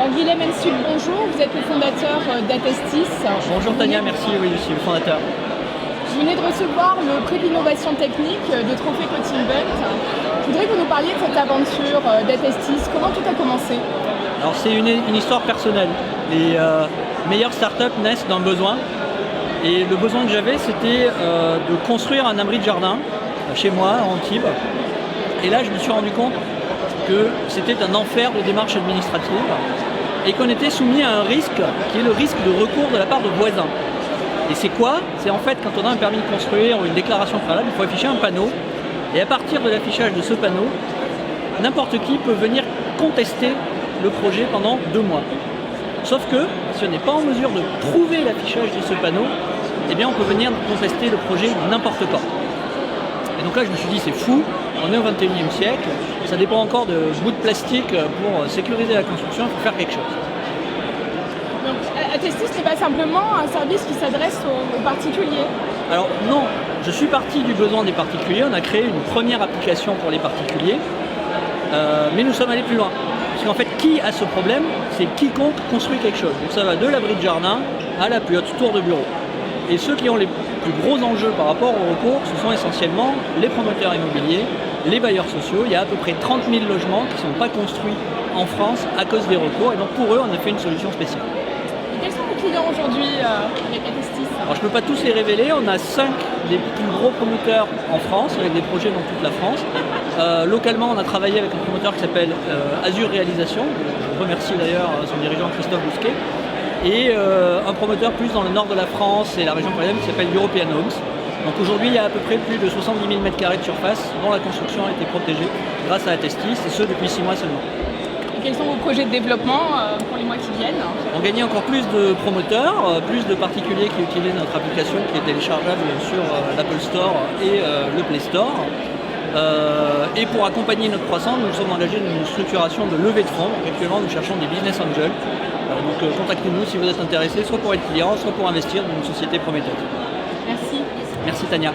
Alors Guilhem Ensud, bonjour, vous êtes le fondateur d'Atestis. Bonjour Tania, merci, oui, je suis le fondateur. Vous venez de recevoir le prix d'innovation technique de Trophée Coaching Belt. Je voudrais que vous nous parliez de cette aventure d'Atestis. Comment tout a commencé? Alors c'est une histoire personnelle. Les meilleures startups naissent d'un besoin. Et le besoin que j'avais, c'était de construire un abri de jardin chez moi, à Antibes. Et là, je me suis rendu compte que c'était un enfer de démarches administratives et qu'on était soumis à un risque qui est le risque de recours de la part de voisins. Et c'est quoi? C'est en fait quand on a un permis de construire ou une déclaration préalable, il faut afficher un panneau et à partir de l'affichage de ce panneau, n'importe qui peut venir contester le projet pendant 2 mois. Sauf que si on n'est pas en mesure de prouver l'affichage de ce panneau, eh bien on peut venir contester le projet n'importe quand. Et donc là je me suis dit c'est fou, on est au 21e siècle, ça dépend encore de bouts de plastique pour sécuriser la construction, il faut faire quelque chose. Donc Atestis n'est pas simplement un service qui s'adresse aux particuliers. Alors non, je suis parti du besoin des particuliers, on a créé une première application pour les particuliers, mais nous sommes allés plus loin. Parce qu'en fait, qui a ce problème? C'est quiconque construit quelque chose. Donc ça va de l'abri de jardin à la plus haute tour de bureau. Et ceux qui ont les plus gros enjeux par rapport au recours, ce sont essentiellement les promoteurs immobiliers, les bailleurs sociaux. Il y a à peu près 30 000 logements qui ne sont pas construits en France à cause des recours. Et donc pour eux, on a fait une solution spéciale. Et quels sont vos clients aujourd'hui avec Atestis? Alors je ne peux pas tous les révéler. On a 5 des plus gros promoteurs en France, avec des projets dans toute la France. Localement, on a travaillé avec un promoteur qui s'appelle Azur Réalisation. Je remercie d'ailleurs son dirigeant Christophe Bousquet. Et un promoteur plus dans le nord de la France et la région parisienne qui s'appelle European Homes. Donc aujourd'hui, il y a à peu près plus de 70 000 m² de surface dont la construction a été protégée grâce à Atestis, et ce depuis 6 mois seulement. Et quels sont vos projets de développement pour les mois qui viennent? On gagne encore plus de promoteurs, plus de particuliers qui utilisent notre application qui est téléchargeable sur l'Apple Store et le Play Store. Et pour accompagner notre croissance, nous sommes engagés dans une structuration de levée de fonds. Donc actuellement, nous cherchons des business angels. Donc contactez-nous si vous êtes intéressé, soit pour être client, soit pour investir dans une société prometteuse. Merci. Merci Tania.